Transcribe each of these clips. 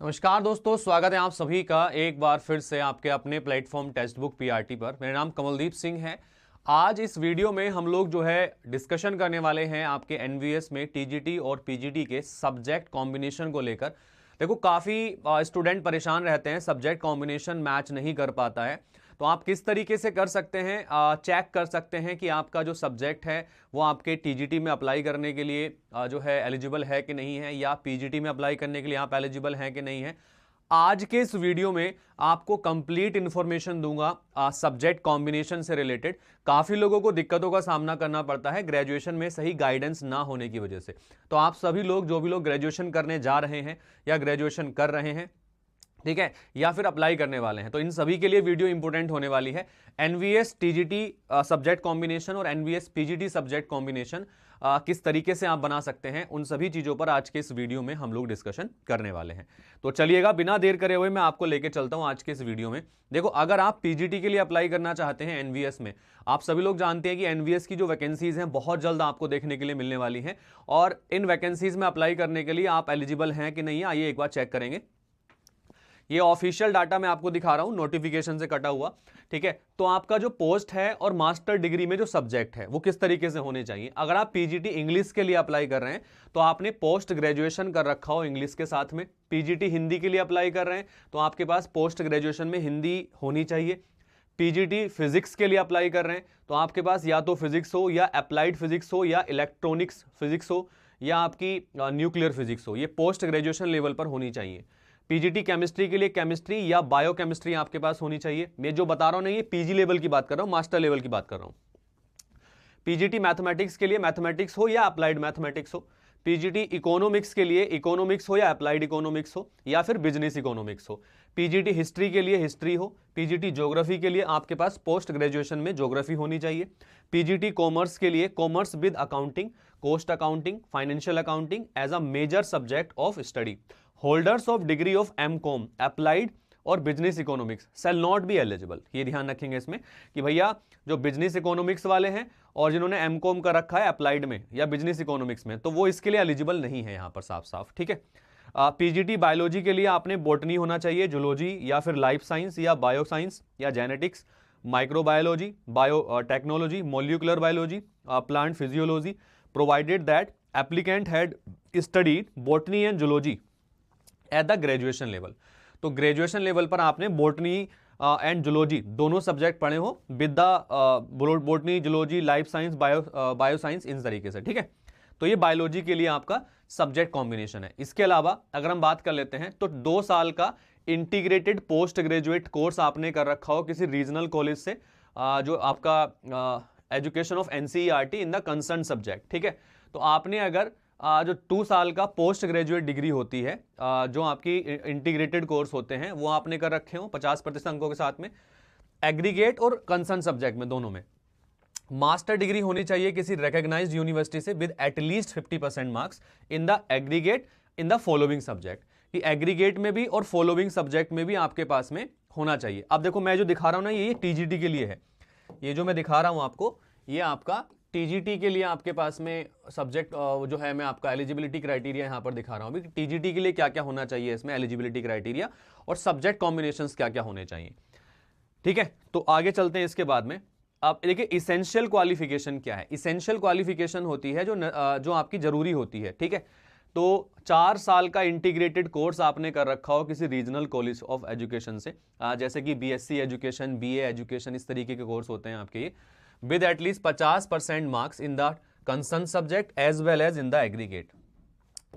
नमस्कार दोस्तों, स्वागत है आप सभी का एक बार फिर से आपके अपने प्लेटफॉर्म टेक्स्ट बुक पीआरटी पर। मेरा नाम कमलदीप सिंह है। आज इस वीडियो में हम लोग जो है डिस्कशन करने वाले हैं आपके एनवीएस में टीजीटी और पीजीटी के सब्जेक्ट कॉम्बिनेशन को लेकर। देखो, काफ़ी स्टूडेंट परेशान रहते हैं, सब्जेक्ट कॉम्बिनेशन मैच नहीं कर पाता है। तो आप किस तरीके से कर सकते हैं, चेक कर सकते हैं कि आपका जो सब्जेक्ट है वो आपके टीजीटी में अप्लाई करने के लिए जो है एलिजिबल है कि नहीं है, या पीजीटी में अप्लाई करने के लिए आप एलिजिबल हैं कि नहीं है। आज के इस वीडियो में आपको कंप्लीट इंफॉर्मेशन दूंगा सब्जेक्ट कॉम्बिनेशन से रिलेटेड। काफ़ी लोगों को दिक्कतों का सामना करना पड़ता है ग्रेजुएशन में सही गाइडेंस ना होने की वजह से। तो आप सभी लोग, जो भी लोग ग्रेजुएशन करने जा रहे हैं या ग्रेजुएशन कर रहे हैं, ठीक है, या फिर अप्लाई करने वाले हैं, तो इन सभी के लिए वीडियो इंपॉर्टेंट होने वाली है। एनवीएस टीजीटी सब्जेक्ट कॉम्बिनेशन और एनवीएस पीजीटी सब्जेक्ट कॉम्बिनेशन किस तरीके से आप बना सकते हैं, उन सभी चीज़ों पर आज के इस वीडियो में हम लोग डिस्कशन करने वाले हैं। तो चलिएगा, बिना देर करे हुए मैं आपको लेके चलता हूं आज के इस वीडियो में। देखो, अगर आप पीजीटी के लिए अप्लाई करना चाहते हैं एनवीएस में, आप सभी लोग जानते हैं कि एनवीएस की जो वैकेंसीज हैं बहुत जल्द आपको देखने के लिए मिलने वाली हैं, और इन वैकेंसीज में अप्लाई करने के लिए आप एलिजिबल हैं कि नहीं, आइए एक बार चेक करेंगे। ये ऑफिशियल डाटा मैं आपको दिखा रहा हूं, नोटिफिकेशन से कटा हुआ, ठीक है। तो आपका जो पोस्ट है और मास्टर डिग्री में जो सब्जेक्ट है वो किस तरीके से होने चाहिए। अगर आप पीजीटी इंग्लिश के लिए अप्लाई कर रहे हैं तो आपने पोस्ट ग्रेजुएशन कर रखा हो इंग्लिश के साथ में। पीजीटी हिंदी के लिए अप्लाई कर रहे हैं तो आपके पास पोस्ट ग्रेजुएशन में हिंदी होनी चाहिए। पीजीटी फिजिक्स के लिए अप्लाई कर रहे हैं तो आपके पास या तो फिजिक्स हो, या अप्लाइड फिजिक्स हो, या इलेक्ट्रॉनिक्स फिजिक्स हो, या आपकी न्यूक्लियर फिजिक्स हो। ये पोस्ट ग्रेजुएशन लेवल पर होनी चाहिए। पीजीटी केमिस्ट्री के लिए केमिस्ट्री या बायोकेमिस्ट्री आपके पास होनी चाहिए। मैं जो बता रहा हूं नहीं, ये पीजी लेवल की बात कर रहा हूं, मास्टर लेवल की बात कर रहा हूं। पीजीटी मैथमेटिक्स के लिए मैथमेटिक्स हो या अप्लाइड मैथमेटिक्स हो। पीजीटी इकोनॉमिक्स के लिए इकोनॉमिक्स हो या अप्लाइड इकोनॉमिक्स हो, या फिर बिजनेस इकोनॉमिक्स हो। पीजीटी हिस्ट्री के लिए हिस्ट्री हो। पीजीटी ज्योग्राफी के लिए आपके पास पोस्ट ग्रेजुएशन में ज्योग्राफी होनी चाहिए। पीजीटी कॉमर्स के लिए commerce with accounting, cost accounting, financial accounting as a major subject of study. Holders of degree of MCom, applied और business economics shall not be eligible. ये ध्यान रखेंगे इसमें कि भैया जो बिजनेस इकोनॉमिक्स वाले हैं और जिन्होंने एमकॉम का रखा है अप्लाइड में या बिजनेस इकोनॉमिक्स में, तो वो इसके लिए एलिजिबल नहीं है यहां पर साफ साफ, ठीक है। पीजीटी बायोलॉजी के लिए आपने बॉटनी होना चाहिए, जूलॉजी या फिर लाइफ साइंस या बायो साइंस या genetics, microbiology, biotechnology, molecular biology, plant physiology, provided that applicant had studied botany and zoology at the graduation level. तो ग्रेजुएशन लेवल पर आपने बॉटनी एंड जूलॉजी दोनों सब्जेक्ट पढ़े हो, with the botany, zoology, life science, bio science, इन तरीके से, ठीक है। तो ये बायोलॉजी के लिए आपका सब्जेक्ट कॉम्बिनेशन है। इसके अलावा अगर हम बात कर लेते हैं तो 2 साल का इंटीग्रेटेड पोस्ट ग्रेजुएट कोर्स आपने कर रखा हो किसी रीजनल कॉलेज से, जो आपका education of NCERT in the concern subject, ठीक है। तो आपने अगर जो 2 साल का पोस्ट ग्रेजुएट डिग्री होती है, जो आपकी इंटीग्रेटेड कोर्स होते हैं, वो आपने कर रखे हो 50% अंकों के साथ में, एग्रीगेट और कंसर्न सब्जेक्ट में, दोनों में। मास्टर डिग्री होनी चाहिए किसी रिकॉग्नाइज्ड यूनिवर्सिटी से with at least 50% marks in the aggregate in the following subject. कि एग्रीगेट में भी और फॉलोइंग सब्जेक्ट में भी आपके पास में होना चाहिए। अब देखो, मैं जो दिखा रहा हूं ना, ये टीजीटी के लिए है। ये जो मैं दिखा रहा हूं आपको, ये आपका टीजीटी के लिए आपके पास में सब्जेक्ट जो है, मैं आपका एलिजिबिलिटी क्राइटेरिया यहां पर दिखा रहा हूं कि टीजीटी के लिए क्या क्या होना चाहिए इसमें, एलिजिबिलिटी क्राइटेरिया और सब्जेक्ट कॉम्बिनेशंस क्या क्या होने चाहिए, ठीक है। तो आगे चलते हैं इसके बाद में। अब देखिए, इसेंशियल क्वालिफिकेशन क्या है। इसेंशियल क्वालिफिकेशन होती है जो आपकी जरूरी होती है, ठीक है। तो 4 साल का इंटीग्रेटेड कोर्स आपने कर रखा हो किसी रीजनल कॉलेज ऑफ एजुकेशन से, जैसे कि बीएससी एजुकेशन, बीए एजुकेशन, इस तरीके के कोर्स होते हैं आपके ये, with at least 50% marks in the concern subject as well as in the aggregate।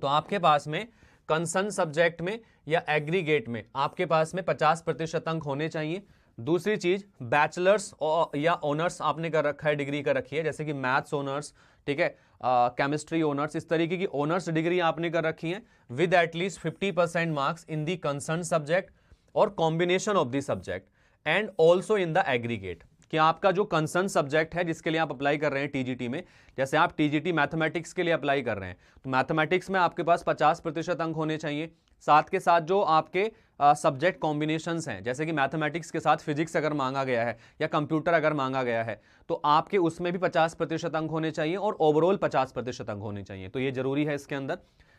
तो आपके पास में कंसर्न सब्जेक्ट में या एग्रीगेट में आपके पास में 50% अंक होने चाहिए। दूसरी चीज, बैचलर्स या ऑनर्स आपने कर रखा है, डिग्री कर रखी है, जैसे कि मैथ्स ऑनर्स, ठीक है, केमिस्ट्री ऑनर्स, इस तरीके की ऑनर्स डिग्री आपने कर रखी है with at least 50% marks in the concern subject और combination of the subject and also in the aggregate. कि आपका जो कंसर्न सब्जेक्ट है जिसके लिए आप अप्लाई कर रहे हैं टीजीटी में, जैसे आप टीजीटी मैथमेटिक्स के लिए अप्लाई कर रहे हैं, तो मैथमेटिक्स में आपके पास 50% अंक होने चाहिए। साथ के साथ जो आपके सब्जेक्ट कॉम्बिनेशंस हैं, जैसे कि मैथमेटिक्स के साथ फिजिक्स अगर मांगा गया है या कंप्यूटर अगर मांगा गया है, तो आपके उसमें भी 50% अंक होने चाहिए और ओवरऑल 50% अंक होने चाहिए। तो ये जरूरी है इसके अंदर,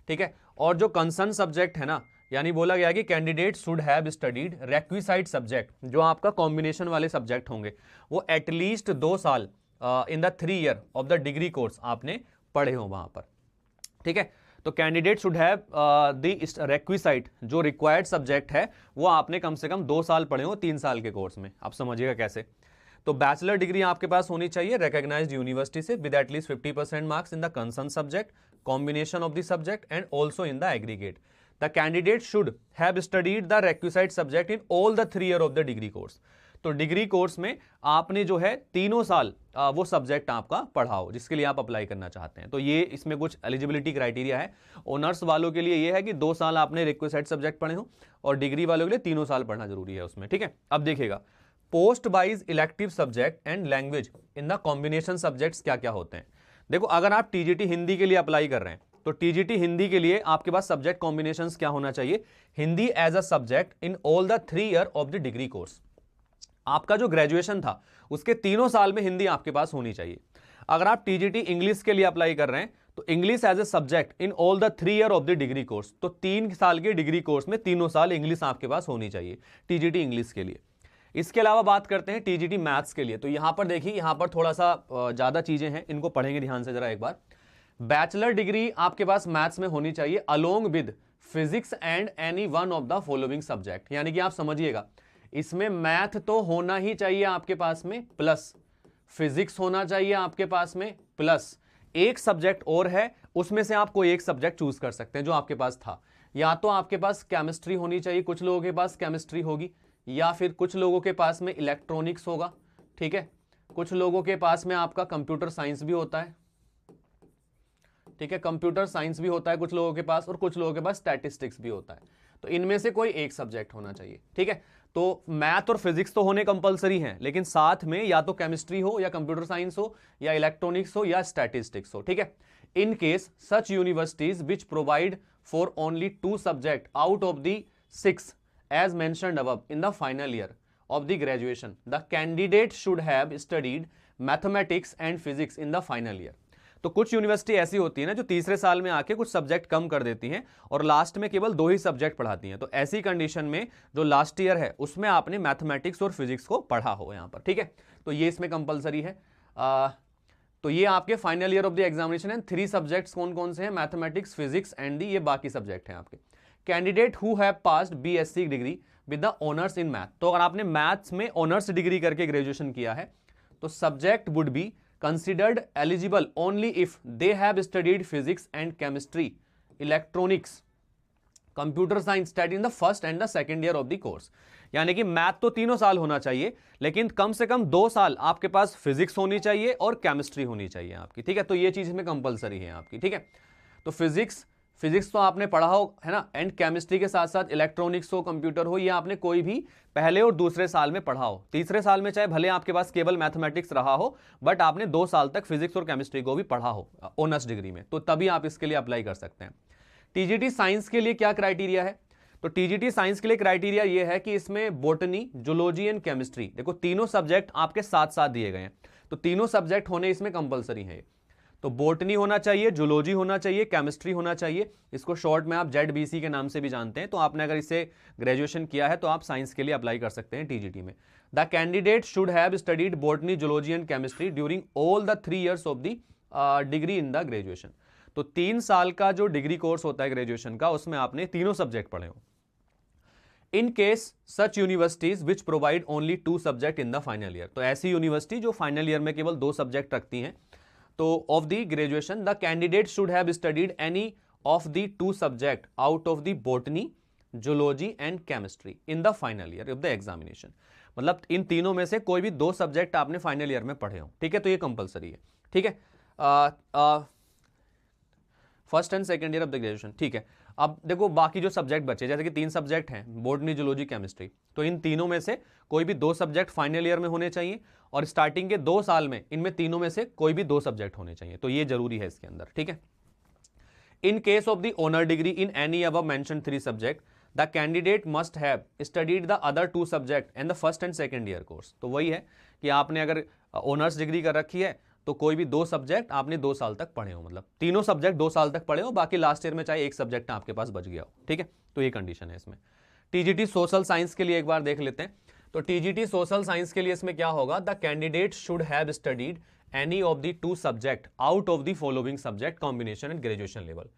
ठीक है। और जो कंसर्न सब्जेक्ट है ना, यानी बोला गया कि candidate should have studied requisite subject, जो आपका कॉम्बिनेशन वाले सब्जेक्ट होंगे वो एटलीस्ट 2 साल in the 3 year of the degree course आपने पढ़े हो वहां पर। ठीक है, तो कैंडिडेट शुड हैव द रेक्विसाइट, जो रिक्वायर्ड सब्जेक्ट है वो आपने कम से कम 2 साल पढ़े हो 3 साल के कोर्स में। आप समझिएगा कैसे। तो बैचलर डिग्री आपके पास होनी चाहिए रिकॉग्नाइज्ड यूनिवर्सिटी से with at least 50% marks in the concern subject, combination of the subject and also in the aggregate. The candidate should have studied the requisite subject in all the 3 year of the degree course. तो degree course में आपने जो है 3 साल वो subject आपका पढ़ा हो जिसके लिए आप अप्लाई करना चाहते हैं। तो ये इसमें कुछ एलिजिबिलिटी क्राइटेरिया है। ऑनर्स वालों के लिए ये है कि 2 साल आपने रिक्वेसाइट सब्जेक्ट पढ़े हो, और डिग्री वालों के लिए 3 साल पढ़ना जरूरी है उसमें। ठीक है, अब देखिएगा post wise elective subject and language in the combination subjects क्या क्या होते हैं। देखो, अगर आप टीजीटी हिंदी के लिए अप्लाई कर रहे हैं तो टीजीटी हिंदी के लिए आपके पास सब्जेक्ट कॉम्बिनेशंस क्या होना चाहिए, Hindi as a subject in all the 3 year of the degree course. आपका जो ग्रेजुएशन था उसके 3 साल में हिंदी आपके पास होनी चाहिए। अगर आप टीजीटी इंग्लिश के लिए अप्लाई कर रहे हैं तो English as a subject in all the 3 year of the degree course, तो 3 साल के डिग्री कोर्स में 3 साल इंग्लिश आपके पास होनी चाहिए टीजीटी इंग्लिश के लिए। इसके अलावा बात करते हैं टीजीटी मैथ्स के लिए। तो यहां पर देखिए, यहां पर थोड़ा सा ज्यादा चीजें हैं, इनको पढ़ेंगे ध्यान से जरा एक बार। बैचलर डिग्री आपके पास मैथ्स में होनी चाहिए along with physics and any one of the following subject. यानी कि आप समझिएगा, इसमें मैथ तो होना ही चाहिए आपके पास में, प्लस फिजिक्स होना चाहिए आपके पास में, प्लस एक सब्जेक्ट और है, उसमें से आप कोई एक सब्जेक्ट चूज कर सकते हैं जो आपके पास था। या तो आपके पास केमिस्ट्री होनी चाहिए, कुछ लोगों के पास केमिस्ट्री होगी, या फिर कुछ लोगों के पास में इलेक्ट्रॉनिक्स होगा। ठीक है, कुछ लोगों के पास में आपका कंप्यूटर साइंस भी होता है। ठीक है, कंप्यूटर साइंस भी होता है कुछ लोगों के पास, और कुछ लोगों के पास स्टैटिस्टिक्स भी होता है। तो इनमें से कोई एक सब्जेक्ट होना चाहिए। ठीक है, तो मैथ और फिजिक्स तो होने कंपलसरी हैं, लेकिन साथ में या तो केमिस्ट्री हो, या कंप्यूटर साइंस हो, या इलेक्ट्रॉनिक्स हो, या स्टैटिस्टिक्स हो। ठीक है, in case such universities which provide for only 2 subject out of the 6 as mentioned above in the final year of the graduation, the candidate should have studied mathematics and physics in the final year। तो कुछ university ऐसी होती है ना जो तीसरे साल में आके कुछ सब्जेक्ट कम कर देती हैं और लास्ट में केवल 2 ही सब्जेक्ट पढ़ाती हैं। तो ऐसी कंडीशन में जो लास्ट ईयर है उसमें आपने मैथमेटिक्स और फिजिक्स को पढ़ा हो यहाँ पर। ठीक है, तो ये इसमें कंपलसरी है। तो ये आपके final year of the examination है। 3 सब्जेक्ट्स कौन कौन से हैं, मैथमेटिक्स, फिजिक्स एंड ये बाकी सब्जेक्ट हैं आपके। Candidate who have passed BSc degree with the honours in math. तो अगर आपने मैथ्स में ऑनर्स डिग्री करके ग्रेजुएशन किया है तो subject would be considered eligible only if they have studied physics and chemistry, electronics, computer science study in the first and the second year of the course. यानी कि math तो 3 साल होना चाहिए, लेकिन कम से कम 2 साल आपके पास फिजिक्स होनी चाहिए और केमिस्ट्री होनी चाहिए आपकी। ठीक है, तो ये चीज में कंपलसरी है आपकी। ठीक है, तो फिजिक्स तो आपने पढ़ा हो, है ना, एंड केमिस्ट्री के साथ साथ इलेक्ट्रॉनिक्स हो, कंप्यूटर हो, ये आपने कोई भी पहले और दूसरे साल में पढ़ा हो। तीसरे साल में चाहे भले आपके पास केवल मैथमेटिक्स रहा हो, बट आपने 2 साल तक फिजिक्स और केमिस्ट्री को भी पढ़ा हो ऑनर्स डिग्री में, तो तभी आप इसके लिए अप्लाई कर सकते हैं। टीजीटी साइंस के लिए क्या क्राइटेरिया है, तो टीजीटी साइंस के लिए क्राइटेरिया ये है कि इसमें बोटनी, जूलॉजी एंड केमिस्ट्री, देखो तीनों सब्जेक्ट आपके साथ साथ दिए गए हैं, तो तीनों सब्जेक्ट होने इसमें कंपलसरी है। तो बोटनी होना चाहिए, जूलॉजी होना चाहिए, केमिस्ट्री होना चाहिए। इसको शॉर्ट में आप ZBC के नाम से भी जानते हैं। तो आपने अगर इससे ग्रेजुएशन किया है तो आप साइंस के लिए अप्लाई कर सकते हैं टीजीटी में। The candidate should have studied botany, zoology and chemistry during all the 3 years of the degree in the graduation. तो 3 साल का जो डिग्री कोर्स होता है ग्रेजुएशन का, उसमें आपने तीनों सब्जेक्ट पढ़े हो। In case such universities which provide only 2 subject in the final year, तो ऐसी यूनिवर्सिटी जो फाइनल ईयर में केवल 2 सब्जेक्ट रखती हैं, तो of the graduation the candidate should have studied any of the 2 subject out of the botany, zoology and chemistry in the final year of the examination. मतलब इन तीनों में से कोई भी 2 सब्जेक्ट आपने फाइनल ईयर में पढ़े हो। ठीक है, तो ये कंपलसरी है। ठीक है, first and second year of the graduation. ठीक है, अब देखो बाकी जो सब्जेक्ट बचे, जैसे कि 3 सब्जेक्ट हैं, बोटनी, जूलॉजी, केमिस्ट्री, तो इन तीनों में से कोई भी 2 सब्जेक्ट फाइनल ईयर में होने चाहिए, और स्टार्टिंग के 2 साल में इनमें तीनों में से कोई भी 2 सब्जेक्ट होने चाहिए। तो ये जरूरी है इसके अंदर। ठीक है, in case of the honour degree in any above mentioned 3 subject the candidate must have studied the other 2 subject and the first and second year course. तो वही है कि आपने अगर ऑनर्स डिग्री कर रखी है तो कोई भी 2 सब्जेक्ट आपने 2 साल तक पढ़े हो, मतलब तीनों सब्जेक्ट 2 साल तक पढ़े हो, बाकी लास्ट ईयर में चाहे एक सब्जेक्ट आपके पास बच गया हो। ठीक है, तो ये कंडीशन है इसमें। टीजीटी सोशल साइंस के लिए एक बार देख लेते हैं। तो टीजीटी सोशल साइंस के लिए इसमें क्या होगा, the candidate should have studied any of the 2 subject out of the following subject combination at graduation level.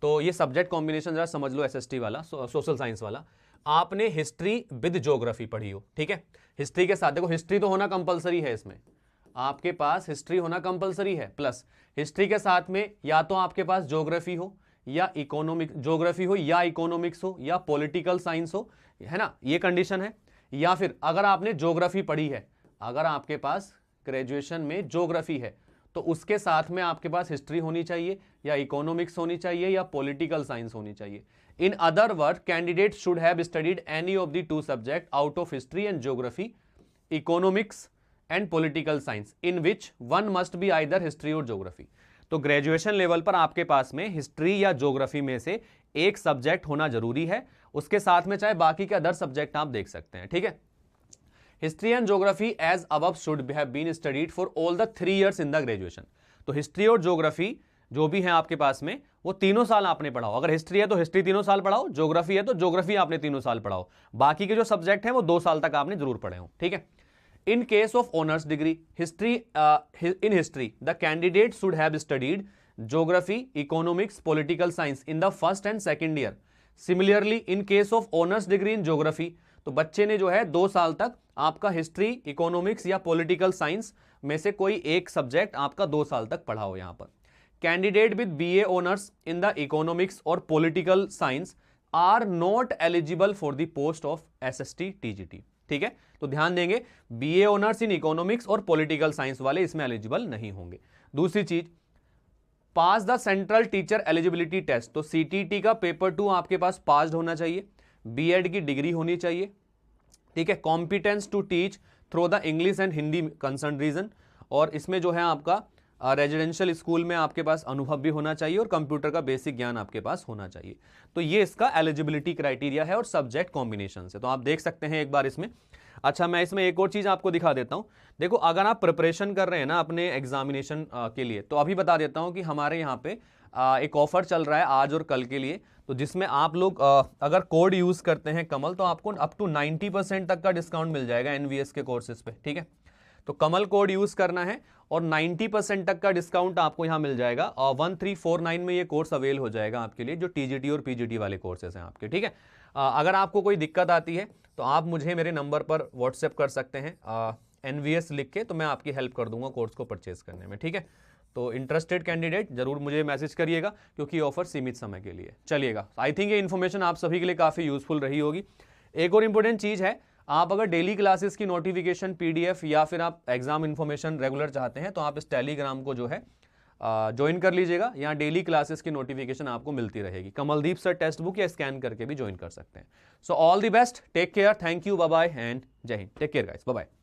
तो ये सब्जेक्ट कॉम्बिनेशन जरा समझ लो, एसएसटी वाला, सोशल साइंस वाला। आपने हिस्ट्री विद ज्योग्राफी पढ़ी हो, ठीक है। हिस्ट्री के साथ देखो, हिस्ट्री तो होना कंपलसरी है इसमें, आपके पास हिस्ट्री होना कंपलसरी है, प्लस हिस्ट्री के साथ में या तो आपके पास ज्योग्राफी हो या इकोनॉमिक, ज्योग्राफी हो या इकोनॉमिक्स हो या पॉलिटिकल साइंस हो, है ना, ये कंडीशन है। या फिर अगर आपने ज्योग्राफी पढ़ी है, अगर आपके पास ग्रेजुएशन में ज्योग्राफी है, तो उसके साथ में आपके पास हिस्ट्री होनी चाहिए या इकोनॉमिक्स होनी चाहिए या पॉलिटिकल साइंस होनी चाहिए। In other word, candidate should have studied any of the 2 subject out of history and geography, economics and political science, in which one must be either history और geography. तो graduation level पर आपके पास में history या geography में से एक subject होना जरूरी है, उसके साथ में चाहे बाकी के अदर सब्जेक्ट आप देख सकते हैं, ठीक है। History and geography as above should have been studied for all the 3 years in the graduation. तो हिस्ट्री और ज्योग्राफी जो भी है आपके पास में, वो 3 साल आपने पढ़ाओ। अगर हिस्ट्री है तो हिस्ट्री 3 साल पढ़ाओ, ज्योग्राफी है तो ज्योग्राफी आपने 3 साल पढ़ाओ, बाकी के जो सब्जेक्ट हैं वो 2 साल तक आपने जरूर पढ़े हो, ठीक है। In case of honors degree, in history, the candidate should have studied geography, economics, political science in the first and second year. Similarly, in case of honors degree in geography, तो बच्चे ने जो है 2 साल तक आपका हिस्ट्री, इकोनॉमिक्स या political science में से कोई एक सब्जेक्ट आपका 2 साल तक पढ़ा हो। यहां पर candidate with BA honours in the economics और political science are not eligible for the post of SST TGT, ठीक है। तो ध्यान देंगे, बीए ऑनर्स इन इकोनॉमिक्स और पॉलिटिकल साइंस वाले इसमें एलिजिबल नहीं होंगे। दूसरी चीज, pass the central teacher eligibility test. तो सीटीटी का पेपर 2 आपके पास पास्ड होना चाहिए, बीएड की डिग्री होनी चाहिए, ठीक है। Competence to teach through the English and Hindi concern region, और इसमें जो है आपका रेजिडेंशियल स्कूल में आपके पास अनुभव भी होना चाहिए और कंप्यूटर का बेसिक ज्ञान आपके पास होना चाहिए। तो ये इसका एलिजिबिलिटी क्राइटेरिया है और सब्जेक्ट कॉम्बिनेशन से, तो आप देख सकते हैं एक बार इसमें। अच्छा, मैं इसमें एक और चीज़ आपको दिखा देता हूं। देखो, अगर आप प्रिपरेशन कर रहे हैं ना अपने एग्जामिनेशन के लिए, तो अभी बता देता हूं कि हमारे यहाँ पे एक ऑफर चल रहा है आज और कल के लिए, तो जिसमें आप लोग अगर कोड यूज़ करते हैं कमल, तो आपको अप टू 90% तक का डिस्काउंट मिल जाएगा एनवीएस के कोर्सेज पे, ठीक है। तो कमल कोड यूज करना है और 90% तक का डिस्काउंट आपको यहां मिल जाएगा, और 1349 में ये कोर्स अवेल हो जाएगा आपके लिए, जो टीजीटी और पीजीटी वाले कोर्सेज हैं आपके, ठीक है। अगर आपको कोई दिक्कत आती है तो आप मुझे मेरे नंबर पर व्हाट्सएप कर सकते हैं एनवीएस लिख के, तो मैं आपकी हेल्प कर दूंगा कोर्स को परचेज करने में, ठीक है। तो इंटरेस्टेड कैंडिडेट जरूर मुझे मैसेज करिएगा, क्योंकि ऑफर सीमित समय के लिए चलिएगा। आई थिंक ये इन्फॉर्मेशन आप सभी के लिए काफ़ी यूजफुल रही होगी। एक और इंपॉर्टेंट चीज़ है, आप अगर डेली क्लासेस की नोटिफिकेशन पीडीएफ या फिर आप एग्जाम इन्फॉर्मेशन रेगुलर चाहते हैं, तो आप इस टेलीग्राम को जो है ज्वाइन कर लीजिएगा। यहाँ डेली क्लासेस की नोटिफिकेशन आपको मिलती रहेगी। कमलदीप सर टेक्स्ट बुक या स्कैन करके भी ज्वाइन कर सकते हैं। So all the best, take care, thank you, bye bye and जय हिंद। Take care guys, bye bye.